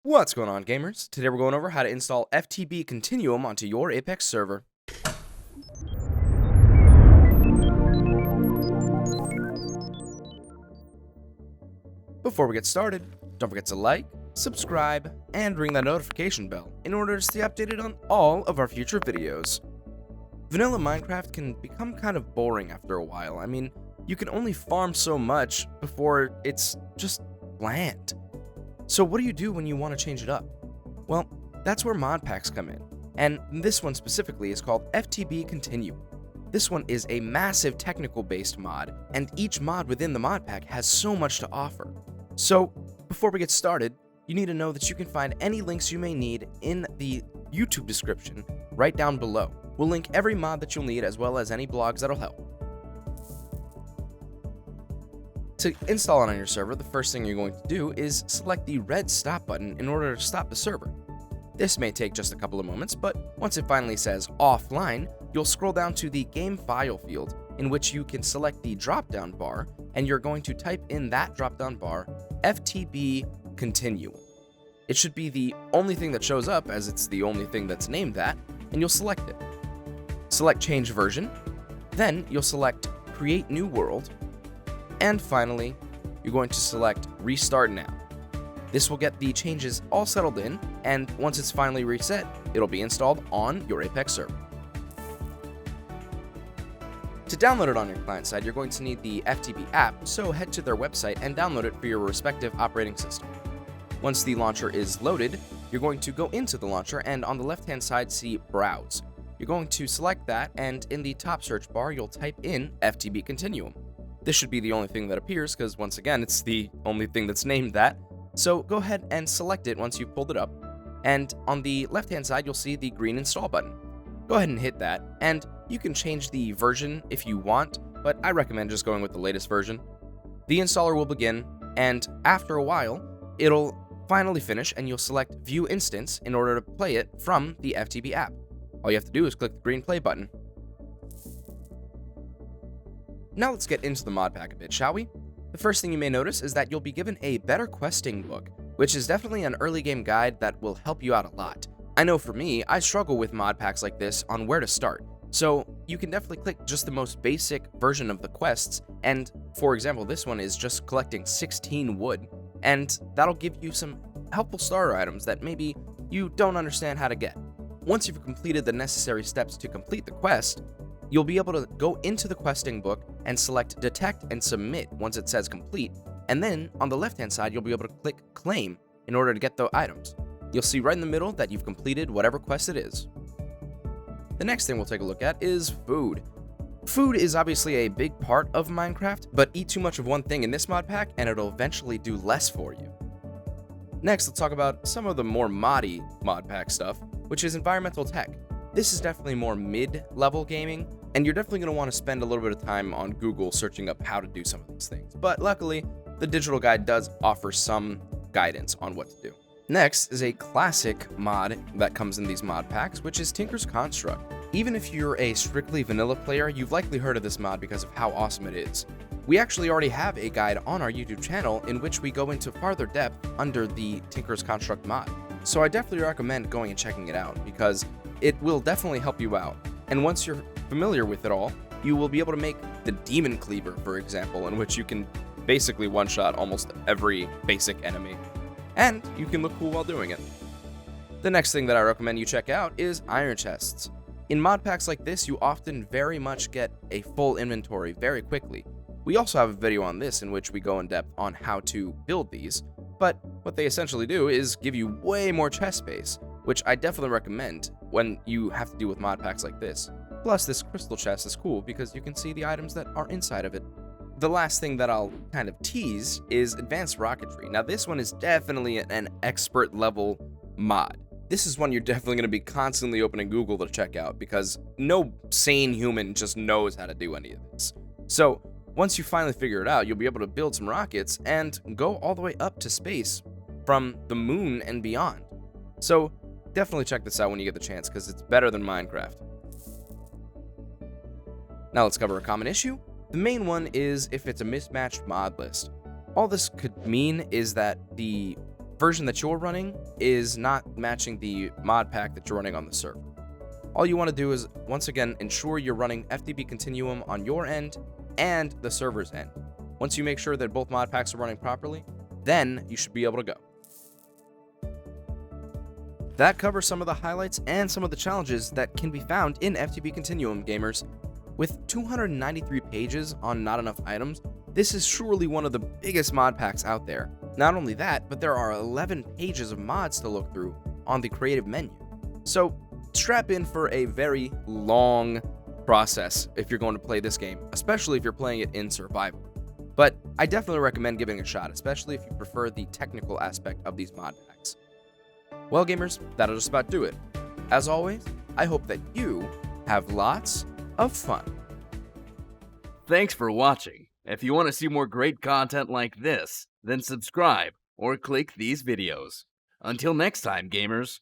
What's going on, gamers? Today we're going over how to install FTB Continuum onto your Apex server. Before we get started, don't forget to like, subscribe, and ring that notification bell in order to stay updated on all of our future videos. Vanilla Minecraft can become kind of boring after a while. I mean, you can only farm so much before it's just bland. So what do you do when you want to change it up? Well, that's where mod packs come in, and this one specifically is called FTB Continuum. This one is a massive technical based mod, and each mod within the mod pack has so much to offer. So before we get started, you need to know that you can find any links you may need in the YouTube description right down below. We'll link every mod that you'll need as well as any blogs that'll help. To install it on your server, the first thing you're going to do is select the red stop button in order to stop the server. This may take just a couple of moments, but once it finally says offline, you'll scroll down to the game file field, in which you can select the drop-down bar, and you're going to type in that drop-down bar, FTB Continuum. It should be the only thing that shows up, as it's the only thing that's named that, and you'll select it. Select change version, then you'll select create new world, and finally, you're going to select Restart Now. This will get the changes all settled in, and once it's finally reset, it'll be installed on your Apex server. To download it on your client side, you're going to need the FTB app, so head to their website and download it for your respective operating system. Once the launcher is loaded, you're going to go into the launcher and on the left-hand side see Browse. You're going to select that, and in the top search bar, you'll type in FTB Continuum. This should be the only thing that appears because, once again, it's the only thing that's named that. So go ahead and select it once you've pulled it up. And on the left-hand side, you'll see the green install button. Go ahead and hit that, and you can change the version if you want, but I recommend just going with the latest version. The installer will begin, and after a while, it'll finally finish, and you'll select View Instance in order to play it from the FTB app. All you have to do is click the green play button. Now let's get into the mod pack a bit, shall we? The first thing you may notice is that you'll be given a better questing book, which is definitely an early game guide that will help you out a lot. I know for me, I struggle with mod packs like this on where to start, so you can definitely click just the most basic version of the quests, and for example, this one is just collecting 16 wood, and that'll give you some helpful starter items that maybe you don't understand how to get. Once you've completed the necessary steps to complete the quest, you'll be able to go into the questing book and select Detect and Submit once it says complete, and then on the left-hand side, you'll be able to click Claim in order to get the items. You'll see right in the middle that you've completed whatever quest it is. The next thing we'll take a look at is food. Food is obviously a big part of Minecraft, but eat too much of one thing in this mod pack and it'll eventually do less for you. Next, let's talk about some of the more moddy mod pack stuff, which is environmental tech. This is definitely more mid-level gaming, and you're definitely going to want to spend a little bit of time on Google searching up how to do some of these things. But luckily, the digital guide does offer some guidance on what to do. Next is a classic mod that comes in these mod packs, which is Tinker's Construct. Even if you're a strictly vanilla player, you've likely heard of this mod because of how awesome it is. We actually already have a guide on our YouTube channel in which we go into farther depth under the Tinker's Construct mod. So I definitely recommend going and checking it out because it will definitely help you out. And once you're familiar with it all, you will be able to make the Demon Cleaver, for example, in which you can basically one-shot almost every basic enemy. And you can look cool while doing it. The next thing that I recommend you check out is iron chests. In mod packs like this, you often very much get a full inventory very quickly. We also have a video on this in which we go in depth on how to build these, but what they essentially do is give you way more chest space, which I definitely recommend when you have to deal with mod packs like this. Plus, this crystal chest is cool because you can see the items that are inside of it. The last thing that I'll kind of tease is advanced rocketry. Now, this one is definitely an expert level mod. This is one you're definitely going to be constantly opening Google to check out because no sane human just knows how to do any of this. So once you finally figure it out, you'll be able to build some rockets and go all the way up to space from the moon and beyond. So definitely check this out when you get the chance because it's better than Minecraft. Now let's cover a common issue. The main one is if it's a mismatched mod list. All this could mean is that the version that you're running is not matching the mod pack that you're running on the server. All you want to do is, once again, ensure you're running FTB Continuum on your end and the server's end. Once you make sure that both mod packs are running properly, then you should be able to go. That covers some of the highlights and some of the challenges that can be found in FTB Continuum, gamers. With 293 pages on not enough items, this is surely one of the biggest mod packs out there. Not only that, but there are 11 pages of mods to look through on the creative menu. So strap in for a very long process if you're going to play this game, especially if you're playing it in survival. But I definitely recommend giving it a shot, especially if you prefer the technical aspect of these mod packs. Well, gamers, that'll just about do it. As always, I hope that you have lots of fun. Thanks for watching. If you want to see more great content like this, then subscribe or click these videos. Until next time, gamers.